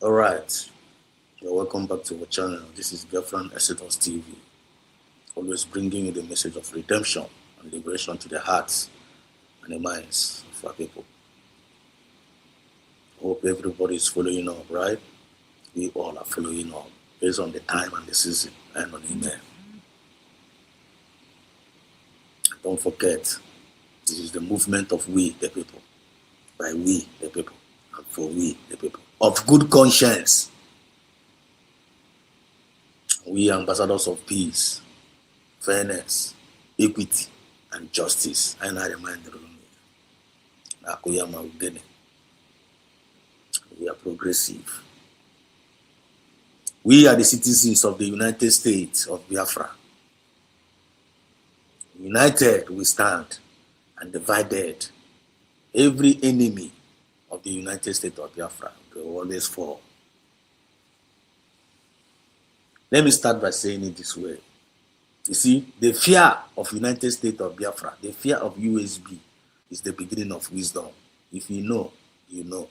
Alright, you're welcome back to our channel. This is Biafran Exodus TV, always bringing you the message of redemption and liberation to the hearts and the minds of our people. Hope everybody is following up, right? We all are following up based on the time and the season and on email. Don't forget, this is the movement of we, the people, by we, the people, and for we, the people, of good conscience. We ambassadors of peace, fairness, equity, and justice. I know remind you. We are progressive. We are the citizens of the United States of Biafra. United we stand, and divided, every enemy of the United States of Biafra will always fall. Let me start by saying it this way. You see, the fear of United States of Biafra, the fear of USB is the beginning of wisdom. If you know, you know.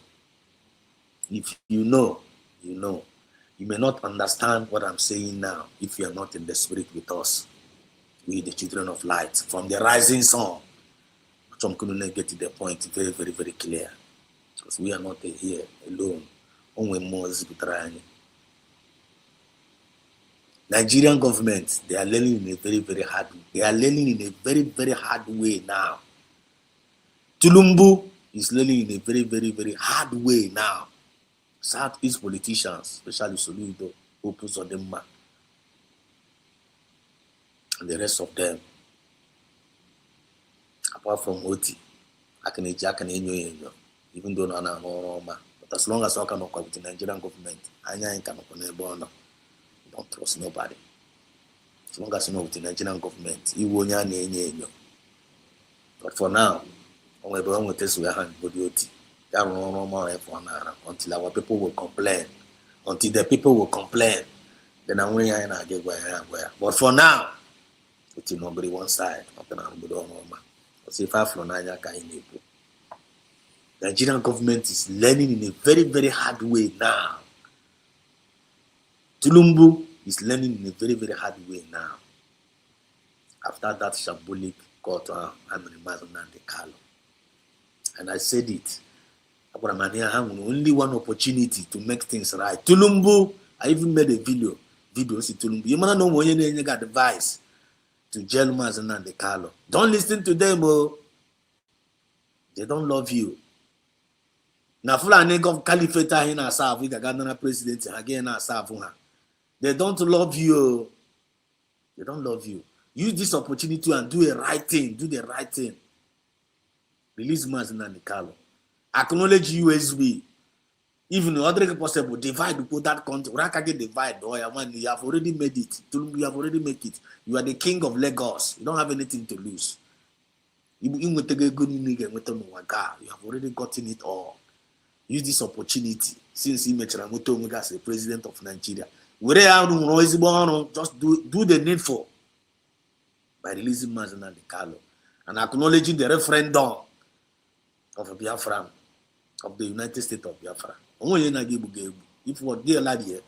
If you know, you know. You may not understand what I'm saying now if you are not in the spirit with us. We, the children of light, from the rising sun. Some couldn't get to the point very, very, very clear. Because we are not here alone. Only more is betraying. Nigerian government, they are learning in a very, very hard way. They are learning in a very, very hard way now. Tulumbu is learning in a very, very, very hard way now. Southeast politicians, especially Soludo, Opus Odemma, and the rest of them, apart from Oti, I can even though no, but as long as I can with the Nigerian government, I don't trust nobody. As long as you know with the Nigerian government, you won't. But for now, I'm going to test your hand body Oti. Until our people will complain. Until the people will complain, then I'm going to get where. But for now, it's nobody one side. The Nigerian government is learning in a very, very hard way now. Tulumbu is learning in a very, very hard way now. After that shambolic got and the Carlo. And I said it. Only one opportunity to make things right. Tulumbu, I even made a video. See Tulumbu. You might know when you got advice to jail Mazen and the Carlo. Don't listen to them, oh. They don't love you. Now, Fulani of Caliphate in our South, we got Ghana president again our South. They don't love you. They don't love you. Use this opportunity and do the right thing. Do the right thing. Release Mazen and the Carlo. Acknowledge USB. Even other possible divide put that country. Divide. Oh, you have already made it. You have already made it. You are the king of Lagos. You don't have anything to lose. You have already gotten it all. Use this opportunity since he met Ramoto as the president of Nigeria. Just do the needful by releasing Mazen and the Carlo and acknowledging the referendum of Biafra, of the United States of Biafra. If what dear lad here,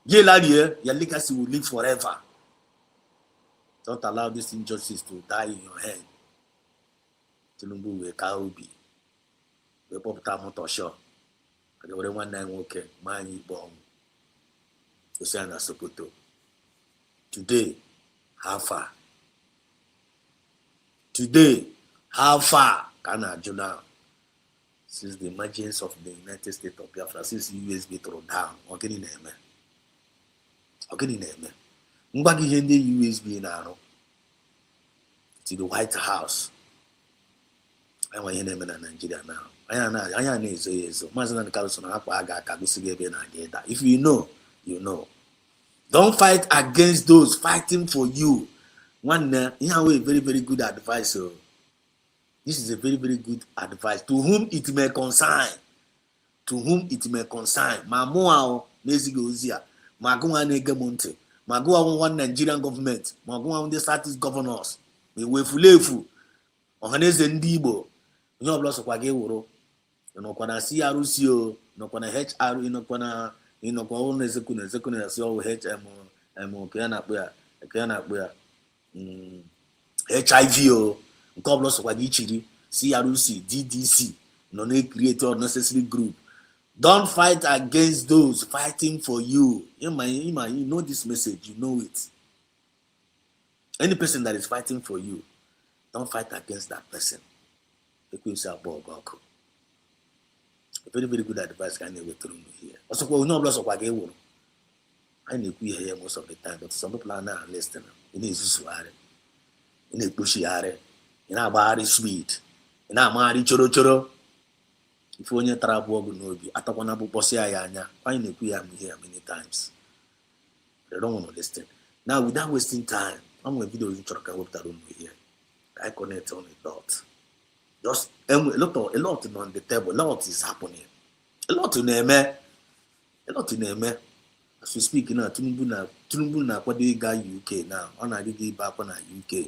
your legacy will live forever. Don't allow this injustice to die in your hand. Tulumbu we kaubi. We pop tamoto show. I don't want to okay. Mine bomb. Oceana Sokoto. Today, how far? Today, how far can I do now? Since the emergence of the United States of Biafra, since USB throw down, okay in name. Mbagi hende USB now to the White House. I want name in Nigeria now. I know so. Mazan Carlson if you know, you know. Don't fight against those fighting for you. One very, very good advice. So this is a very, very good advice. To whom it may concern. To whom it may concern. Mamuao Nezigozia. Magua Negamonte. Magua one Nigerian government. Magua on the Southeast governors. We Fulefu. Ohaneze Ndibo. You have lost of Wageworo. ịnọkwa na CRC o, ịnọkwa na HR, ịnọkwa ụlọ ezekwu na asị ọwụ HM ka ya na-akpụ ya HIV o, nke ọbụla sokwa gị ichiri CRC DDC nọ na-create unnecessary group. Don't fight against those fighting for you. You know this message, you know it. Any person that is fighting for you, don't fight against that person. Very, very good advice can you through here. Also, we know lots of what they will. I know we hear most of the time, but some people are not listening. It is suare. In a pushy are. In a body sweet. In a mari choro. If you want to travel, no be. I talk on Abu Bosia Yanya. I know we are here many times. They don't want to listen. Now, without wasting time, I'm going to video in Choroka Webta here. I connect on a dot. Just a lot on the table. A lot is happening. A lot in there. As we speak now, Tunumbu na kwade ga UK now. On a gigi back on UK.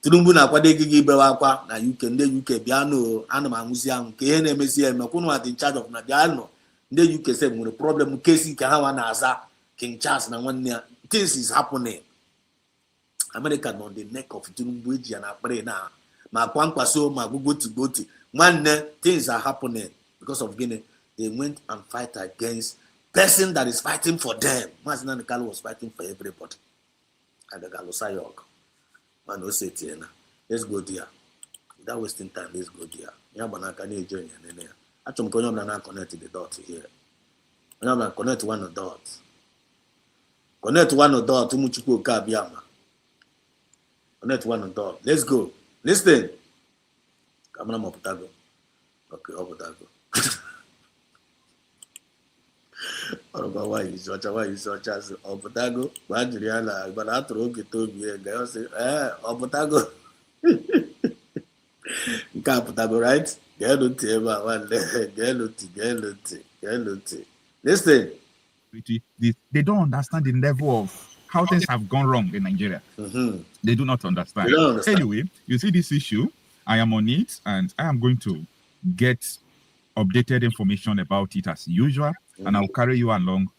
Tunumbu na kwade gigi back na UK. The UK biano anima museum. KN museum. No kuno at in charge of na biano. The UK said when the problem case can have an asa King Charles na one year. Things is happening. America on the neck of Tunumbu and I pray now. Ma kwankwaso ma gugoti one things are happening because of Guinea. They went and fight against person that is fighting for them. Mazina Nikalo was fighting for everybody. And the Galosayok. Man, no say Tiena. Let's go there. Without wasting time, let's go there. Yabana can you join you? Actually, I'm going to connect the dots here. I'm going to connect one of the dots. Connect one of the dots. Tumuchuko Kabiama. Connect one of the dots. Let's go. Listen. Come on, Oputago. Okay, Oputago. Why you such as Oputago? Badriana, but I throw it to me and girl say, Oputago. You can't Oputago, right? Listen. They don't understand the level of how things have gone wrong in Nigeria. Mm-hmm. They do not understand. Anyway, you see this issue, I am on it, and I am going to get updated information about it as usual, and I'll carry you along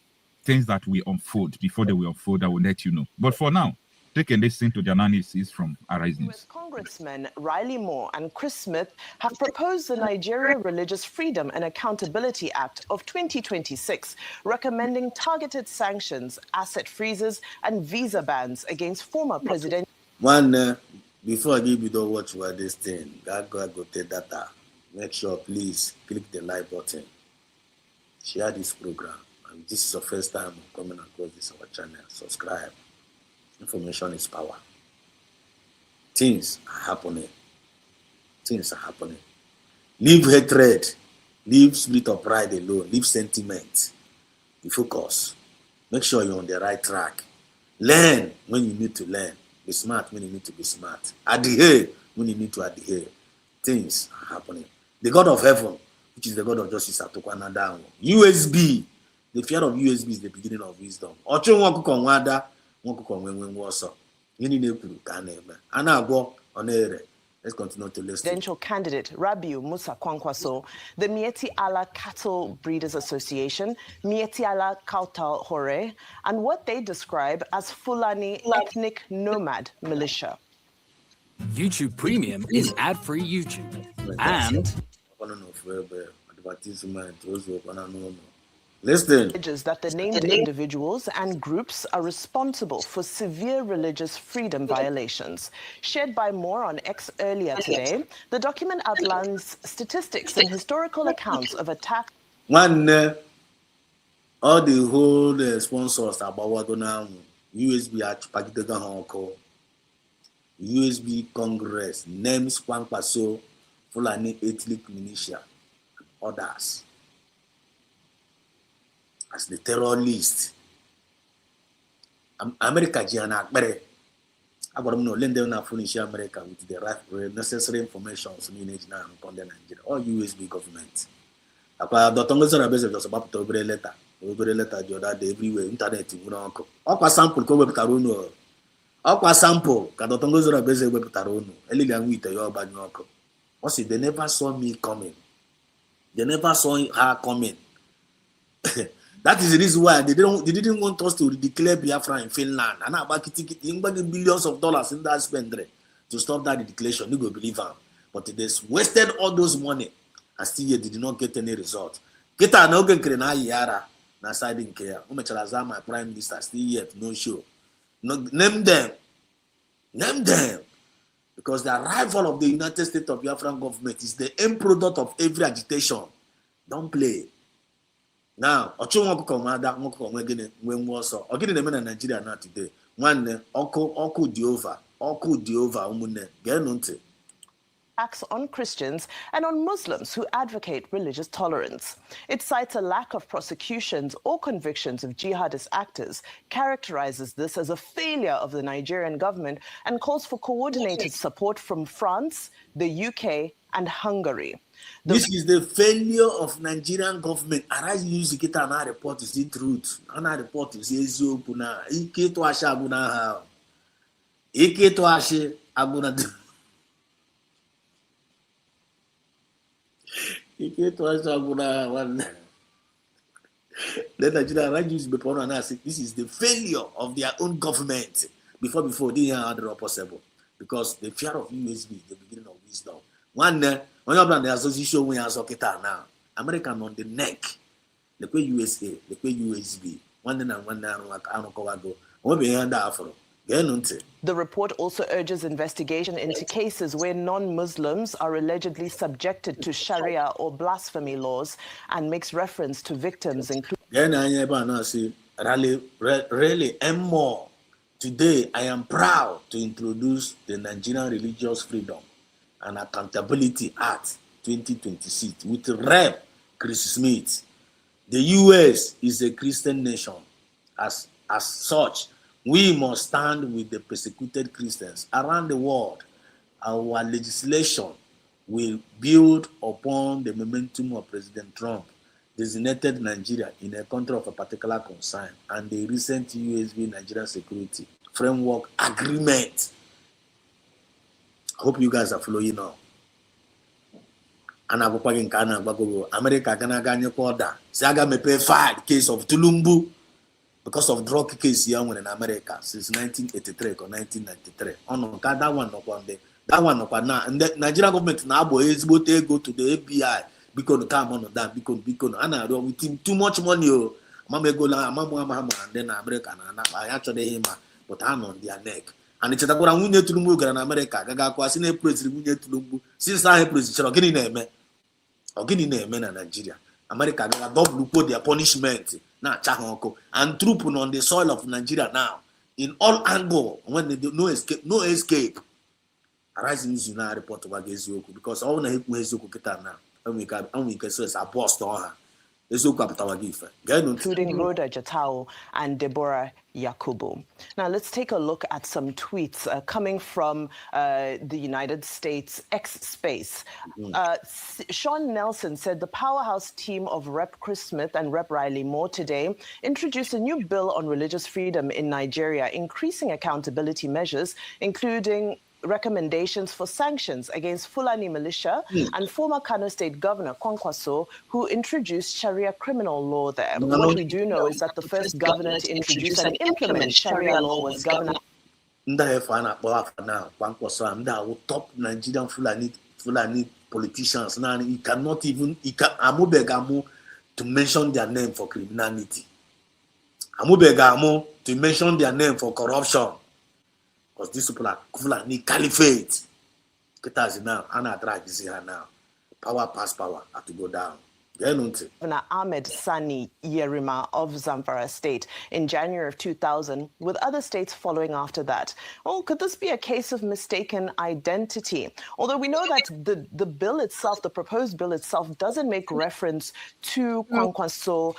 things that will unfold. Before they will unfold, I will let you know. But for now, take a listen to the analysis from Arise News. Congressmen Riley Moore and Chris Smith have proposed the Nigeria Religious Freedom and Accountability Act of 2026, recommending targeted sanctions, asset freezes, and visa bans against former President. One, before I give you the watch what this thing, go take data. Make sure, please, click the like button. Share this program. And this is the first time coming across this our channel. Subscribe. Information is power. Things are happening. Leave hatred. Leave spirit of pride alone. Leave sentiment. You focus. Make sure you're on the right track. Learn when you need to learn. Be smart when you need to be smart. Adhere when you need to adhere. Things are happening. The God of heaven, which is the God of justice, atukwana down. USB. The fear of USB is the beginning of wisdom. Let's continue to listen. Presidential candidate Rabiu Musa Kwankwaso, the Mieti Allah Cattle Breeders Association, Mieti Allah Kautal Hore, and what they describe as Fulani ethnic nomad militia. YouTube Premium is ad-free YouTube. And listen. Alleges that the named individuals and groups are responsible for severe religious freedom violations. Shared by Moore on X earlier today, the document outlines statistics and historical accounts of attacks. One, all the whole sponsors about what going on, USB at Pakitaga Hong Kong, USB Congress, names Kwankwaso, Fulani ethnic militia, and others as the terrorist. America Giana Akbere. I got no lend them furnish America with the right necessary information so you need now on the Nigeria or USB government. Apa Dr. Bezos was about to be letter. Over letter the other day everywhere internet in Uncle. Aqua sample come with Taruno. Aqua sample, Dr. Bezos with Taruno. Eligan with your bad uncle. Also, they never saw me coming. They never saw her coming. That is the reason why they didn't want us to declare Biafra in Finland. And about billions of dollars in that spend to stop that declaration. You go believe her. But they wasted all those money and still yet did not get any result. Kita no get na yara na side in care. Umechalaza my prime minister still yet no show. No, name them. Name them. Because the arrival of the United States of Biafran government is the end product of every agitation. Don't play. Now, ọchụ nwa ọkụkọ nwada nwa ọkụkọ nwe gịnị nwe nwa ọsọ ọ gịnị na-eme na Nigeria na today nwanne ọkụ dị over ụmụnne geenụ ntị. Attacks on Christians and on Muslims who advocate religious tolerance. It cites a lack of prosecutions or convictions of jihadist actors, characterizes this as a failure of the Nigerian government, and calls for coordinated support from France, the UK, and Hungary. This is the failure of Nigerian government. Arise use it and our report is the truth. And our report is eziokwu na ike to ashe aguna ha. Ike to ashe aguna. Ike to ashe aguna one. Let Nigeria arise use before and say this is the failure of their own government. Before they had the possible because the fear of USB, the beginning of wisdom. One when you have the association we are talking now, American on the neck, the way USA, the way USB, one and one go. The report also urges investigation into cases where non-Muslims are allegedly subjected to Sharia or blasphemy laws and makes reference to victims including. Really, and more. Today, I am proud to introduce the Nigerian Religious Freedom and Accountability Act 2026 with Rev. Chris Smith. The U.S. is a Christian nation. As such, we must stand with the persecuted Christians around the world. Our legislation will build upon the momentum of President Trump designated Nigeria in a country of a particular concern and the recent USB Nigeria Security Framework Agreement. Hope you guys are following now. And America gonna get order. Saga me pay file case of Tulumbu because of drug case here in America since 1983 or 1993. Oh no, that one no one day. That one no one now. And the Nigerian government now boys go to the FBI because come on that because and with him too much money. Oh, mama go la mama and then America and I actually him but hand on their neck. And it's a good one to Lumbu in America. Gaga was in a place to Lumbu. Since I place or getting name or getting name in Nigeria. America got double put their punishment now Chahonko and troop on the soil of Nigeria now in all angle when they do no escape. Arising news now report about Ezoku because all the Ezoku get now. And we can say it's a boss on her. Including Rhoda Jatao and Deborah Yakubu. Now let's take a look at some tweets coming from the United States X space. Sean Nelson said the powerhouse team of Rep. Chris Smith and Rep. Riley Moore today introduced a new bill on religious freedom in Nigeria, increasing accountability measures, including recommendations for sanctions against Fulani militia and former Kano State Governor Kwankwaso, who introduced Sharia criminal law there. What we do know is that the first governor to introduce and implement Sharia law was Governor. Now, top Nigerian Fulani politicians now he cannot even to mention their name for criminality. To mention their name for corruption. Because these people are Fulani caliphate. Now, Anna drag is here now. Power pass power have to go down. Governor Ahmed Sani Yerima of Zamfara State in January of 2000, with other states following after that. Oh, could this be a case of mistaken identity? Although we know that the bill itself, the proposed bill itself, doesn't make reference to Kwankwaso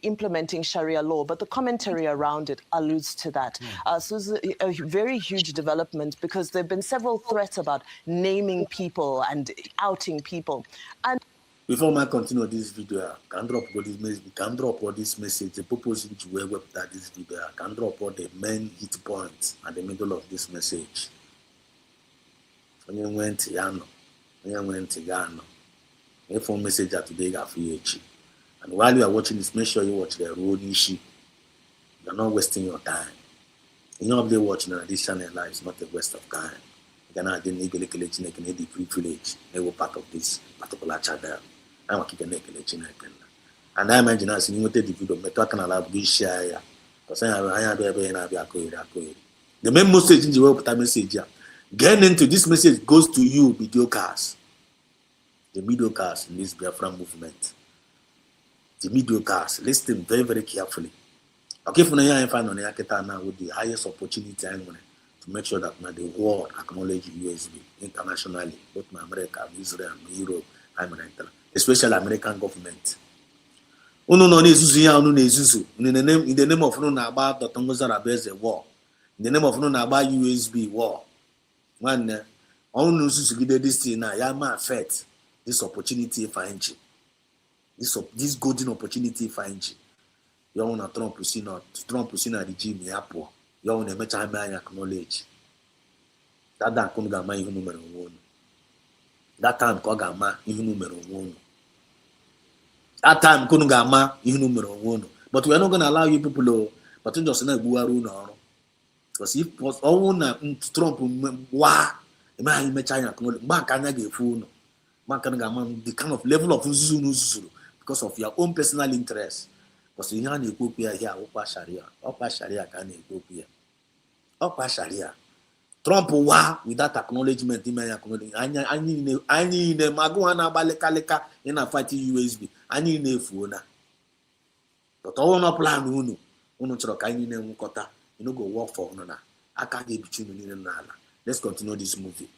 implementing Sharia law, but the commentary around it alludes to that. So it's a very huge development because there have been several threats about naming people and outing people. And before I continue this video, I can drop all this message. The purpose which we have that this video, I can drop all the main hit points at the middle of this message. When you went Yano, A phone message today got free. And while you are watching this, make sure you watch the road issue. You're not wasting your time. You know, if they watching on this channel live, it's not a waste of time. You cannot get the privilege. They were part of this particular channel. I'm keeping a and I imagine us in the video, but talking about this share. Because I have the main message in the web message. Getting into this message goes to you, mediocres. The mediocres in this Biafra movement. The mediocres. Listen very, very carefully. Okay, for now, I find on the now with the highest opportunity I'm going to make sure that the world acknowledge USB internationally, both America, Israel, Europe, especially American government. In the name of about the Tongoza war, in the name of about USB war. One on this thing now, Yama affect this opportunity for NG. This golden opportunity for NG. You want Trump to see not regime yapo. You want to make time acknowledge. That time come gama ihe numero 1. That time come gama ihe numero 1. That time come gama ihe numero 1. But we are not going to allow you people but you just na gbuwaru na. Because if all na Trump wa ema make time acknowledge. Back anya ga-efu no. Man can gama the kind of level of nzuzu because of your own personal interest. Because you have Ethiopia here, Opa Sharia can Ethiopia. Opa Sharia. Trump wa without acknowledgement, I need a Maguana Baleka in a fighting USB. I need a phone. But all no plan uno Chirokani Mukota, you know go work for Nana. I can't get between you and Nala. Let's continue this movie.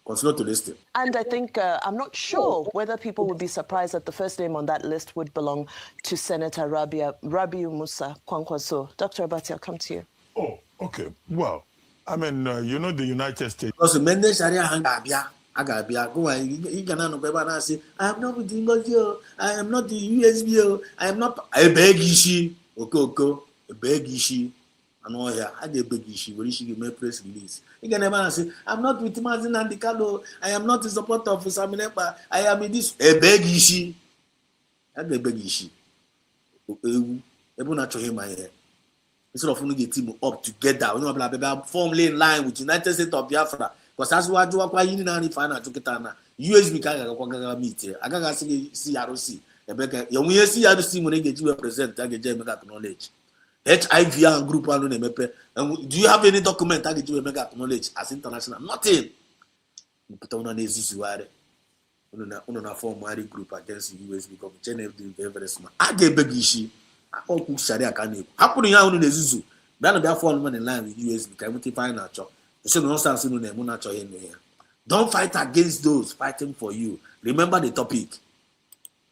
Continue to listen. And I think, I'm not sure whether people would be surprised that the first name on that list would belong to Senator Rabiu Musa Kwankwaso. Dr. Abati, I'll come to you. Oh, okay. Well, I mean, you know, the United States. Because Mendes Sharia Agabia, go you can say, I am not with the Modio, I am not the USB, I am not a beg ishi, Okoko, a beg ishi. I know here, I did beg ishi, where she give me press release. You can never say, I'm not with Mazin and Dicalo, I am not in support of Saminepa, I am in this a beg ishi. I did beg ishi. Everyone actually my hair. Instead of get team up together, we know formally in line with United States of Biafra. Because that's what you are in and final to Kitana. USB can meet here. I can see CRC. You will see RC when they get you represent, I get you acknowledge. HIV and group one and do you have any document I get you acknowledge as international? Nothing. You put on an easy on form group against the USB government. Very, very smart. I get big issue. All cook Sharia can happen in your Zuzu. Then they fall in line with USB. Can we find out? So no sense in the Munacho in here. Don't fight against those fighting for you. Remember the topic.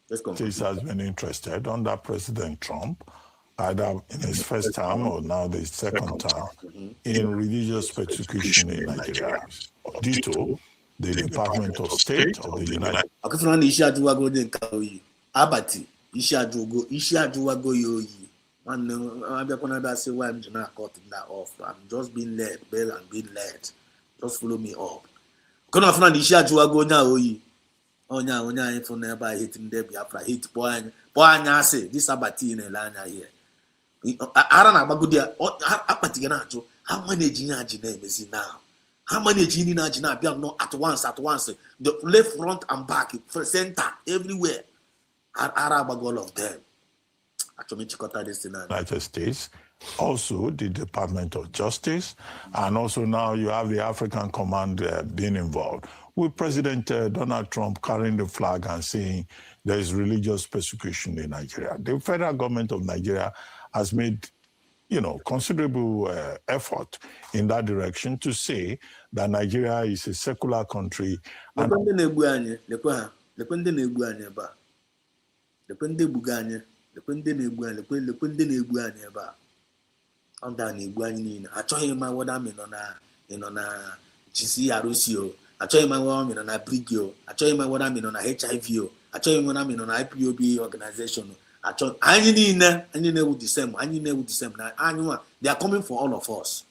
Let's go. This has been interested under President Trump, either in his first term or now the second term, in religious persecution in Nigeria. Ditto, the Department of State of the United States. Abati. Ishajuwago yoyi. I'm say why I'm not cutting that off. I'm just being led, bail and being led. Just follow me up. Kuna funa Ishajuwago na oyi. Onya info never hitting there Biafra hit boy say this Abati in Elanya here. Arana Bagudia Apati Ganacho. How many Jina is now? How many Jina Jina not at once? The left front and back, center, everywhere. All of them. Actually, United States, also the Department of Justice, and also now you have the African Command being involved, with President Donald Trump carrying the flag and saying there is religious persecution in Nigeria. The federal government of Nigeria has made, considerable effort in that direction to say that Nigeria is a secular country. And Depende buganye, depende na-egbu anyị ebe a. Ọ da na-egbu anyị niile. Achọghị m wada m nọ na GCRC o. Achọghị m wada m nọ na BRIG o. Achọghị m wada m nọ na HIV o. Achọghị m wada m nọ na IPOB organization o. Anyị niile with the same. Na anyị they are coming for all of us.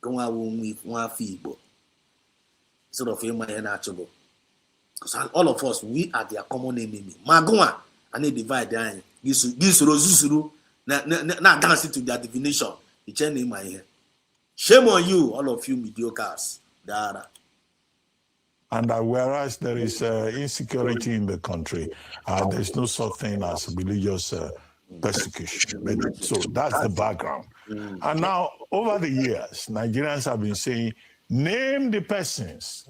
Nwa afọ Igbo. Sort of ịma ihe na-achụgo. Because all of us, we are their common enemy. Magua, and they divide them. This Rozusuru, na dance to their divination. It's in my head. Shame on you, all of you mediocres. And whereas there is insecurity in the country, there's no such thing as religious persecution. So that's the background. And now, over the years, Nigerians have been saying, name the persons.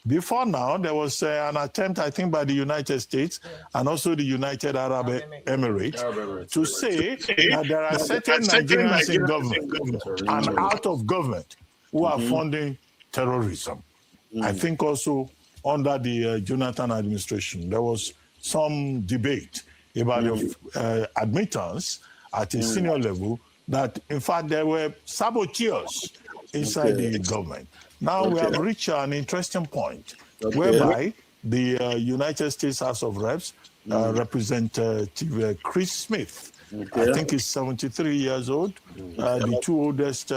Before now, there was an attempt, I think, by the United States and also the United Arab Emirates to say that there are certain Nigerians in government and out of government who are funding terrorism. I think also under the Jonathan administration, there was some debate about the admittance at a senior level that, in fact, there were saboteurs inside the government. Now we have reached an interesting point whereby the United States House of Reps, Representative Chris Smith, I think he's 73 years old, the two oldest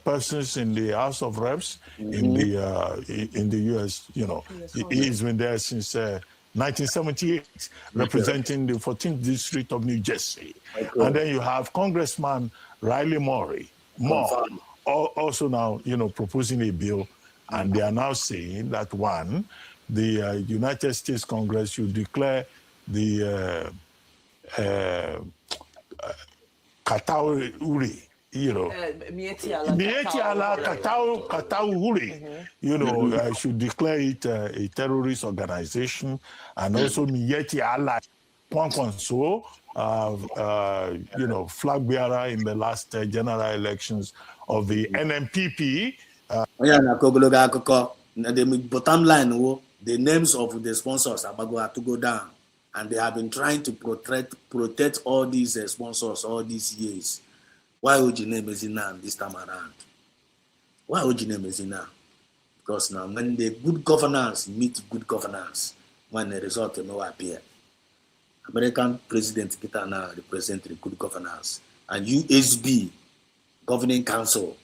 persons in the House of Reps in the U.S. You know, he's been there since 1978, representing the 14th District of New Jersey. And then you have Congressman Riley Moore, also now, you know, proposing a bill, and they are now saying that one, the United States Congress should declare the Katauri, you know, Mieti ala Katauhuri, you know, should declare it a terrorist organization, and also Mieti ala Kwankwanso, you know, flag bearer in the last general elections of the NMPP. The bottom line, the names of the sponsors are going to go down, and they have been trying to protect all these sponsors all these years. Why would you name it now this time around? Why would you name it now? Because now when the good governance meet good governance, when the result will appear. American President Kita now represent the good governance, and USB Governing Council,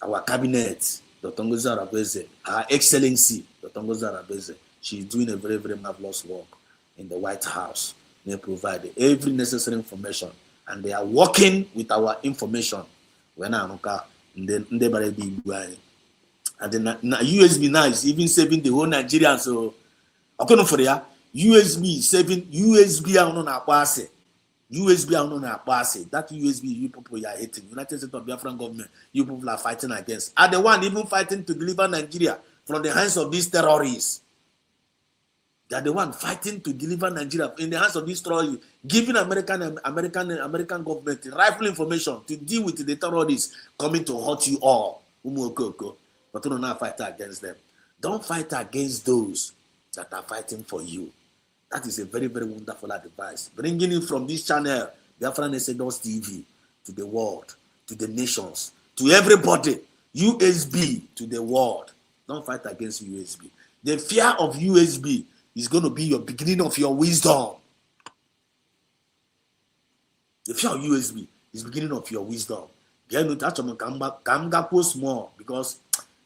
our cabinet, Dr. Ngozi Arabeze, Her Excellency, Dr. Ngozi Arabeze, she's doing a very, very marvelous work in the White House. They provide every necessary information, and they are working with our information. When I'm and then USB now is even saving the whole Nigerian. So, according for ya, USB saving USB on our pass. USB on our pass. That USB you people are hating. United States of Biafra government, you people are fighting against. Are the one even fighting to deliver Nigeria from the hands of these terrorists. They are the one fighting to deliver Nigeria in the hands of these terrorists, giving American government rifle information to deal with the terrorists coming to hurt you all. But do not fight against them. Don't fight against those that are fighting for you. That is a very, very wonderful advice. Bringing it from this channel, Biafra Nesedos TV, to the world, to the nations, to everybody. USB to the world. Don't fight against USB. The fear of USB is going to be your beginning of your wisdom. The fear of USB is beginning of your wisdom. Get no touch on Kanga post more, because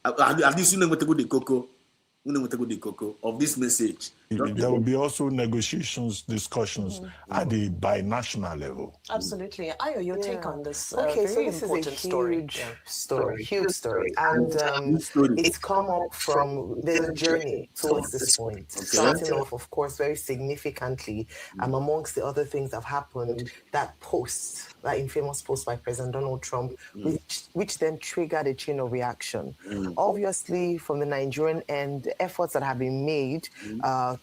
at least you know what to go the cocoa. Of this message. There will be also negotiations, discussions at the binational level. Absolutely. Ayo, your take on this okay, so very this important is a huge story. And it's come up from the journey towards this point. Starting off, of course, very significantly, amongst the other things that have happened, that post, that infamous post by President Donald Trump, which then triggered a chain of reaction. Obviously, from the Nigerian end, efforts that have been made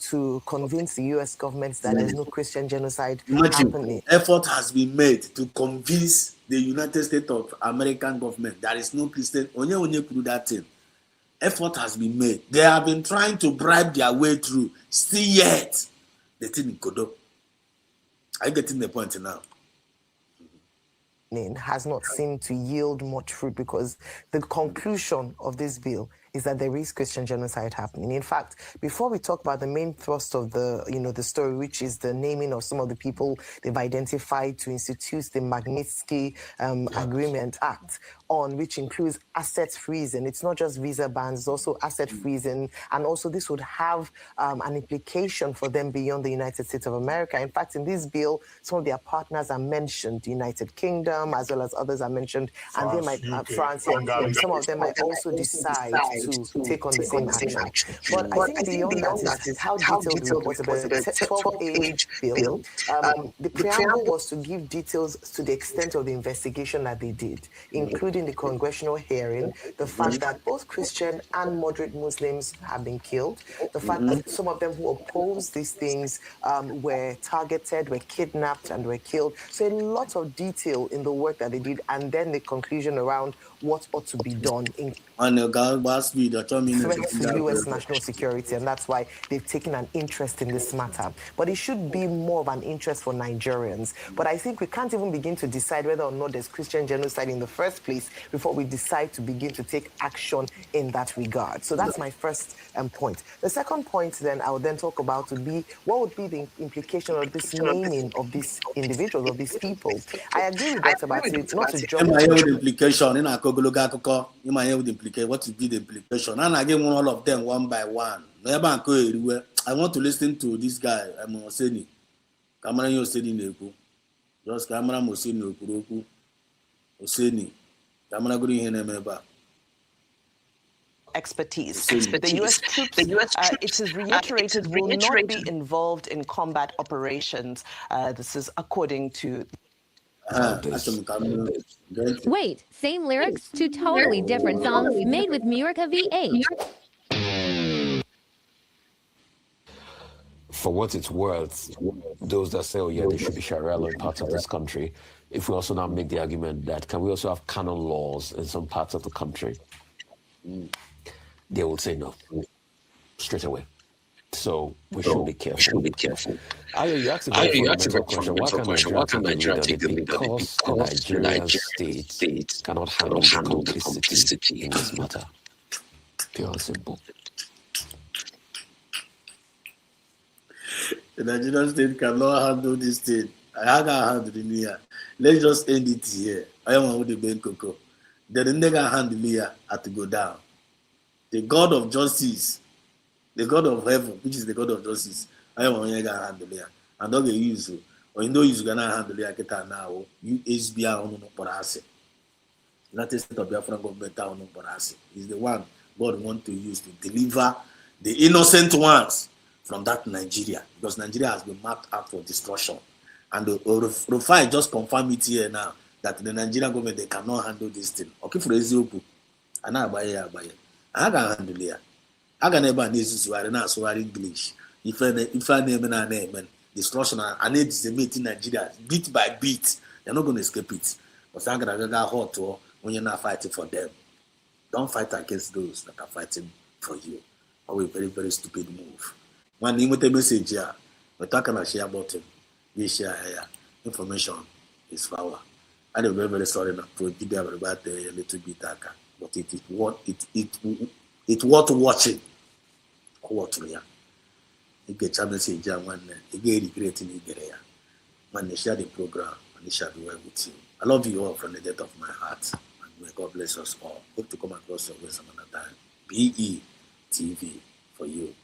to convince the U.S. government that there's no Christian genocide happening. Effort has been made to convince the United States of American government there is no Christian. Onye could do that thing. Effort has been made. They have been trying to bribe their way through. Still yet, the thing in Kodo. Are you getting the point now? Has not seemed to yield much fruit, because the conclusion of this bill is that there is Christian genocide happening. In fact, before we talk about the main thrust of the, the story, which is the naming of some of the people they've identified to institute the Magnitsky Agreement Act, which includes asset freezing. It's not just visa bans, it's also asset freezing. And also this would have an implication for them beyond the United States of America. In fact, in this bill, some of their partners are mentioned, the United Kingdom, as well as others are mentioned. And they might, France, some of them might also decide to take on the same action. But I think beyond that is how detailed the report about the 12-page bill. The preamble was to give details to the extent of the investigation that they did, including the congressional hearing, the fact that both Christian and moderate Muslims have been killed, the fact that some of them who opposed these things were targeted, were kidnapped, and were killed. So a lot of detail in the work that they did, and then the conclusion around what ought to be done in threat to U.S. national security, and that's why they've taken an interest in this matter. But it should be more of an interest for Nigerians. But I think we can't even begin to decide whether or not there's Christian genocide in the first place before we decide to begin to take action in that regard. So that's my first point. The second point then I would then talk about would be what would be the implication of this naming of these individuals, of these people. I agree with Dr. Batsi, not to jump what would be the implication? And I gave all of them one by one. I want to listen to this guy, I'm Oseni. Camera Oseni Neku. Just camera Oseni Okuroku. Oseni. Camera Green Hemeba. Expertise. The U.S. troops, it is reiterated, will not be involved in combat operations. This is according to... Wait, same lyrics, two totally different songs made with Murica V8. For what it's worth, those that say, oh yeah, there should be Sharia law in parts of this country, if we also now make the argument that can we also have canon laws in some parts of the country, they would say no, straight away. So we should be careful. You asked a very fundamental question. Why can Nigeria take the lead? Because the Nigerian state cannot handle the complicity in this matter. Pure and simple. The Nigerian state cannot handle this thing. I can't handle it here. Let's just end it here. I am with the bank cocoa. Then the nigga handle here had to go down. The God of justice, the God of heaven, which is the God of justice, I am going to handle here. And don't get used to, or you know you're going to handle here, get now, you SBI on Porase. United States of Biafra government on Porase. Is the one God wants to use to deliver the innocent ones from that Nigeria. Because Nigeria has been marked out for destruction. And the Rufai just confirmed it here now that the Nigerian government, they cannot handle this thing. Okay, for Ezioku. And I buy it. I can handle it. I can never need to swear English. If I name and name destruction, I need to meet in Nigeria bit by bit. You're not going to escape it. But I'm going to get hot when you're not fighting for them. Don't fight against those that are fighting for you. Or a very, very stupid move. When you get a message here, we're talking about share button. We share here. Information is power. I'm very, very sorry now for giving everybody a little bit darker. But it's worth watching. Quarterly. You get a message here when you get regretting it here. When they share the program, and they share the way with you. I love you all from the depth of my heart. And may God bless us all. Hope to come across your way some other time. BE TV for you.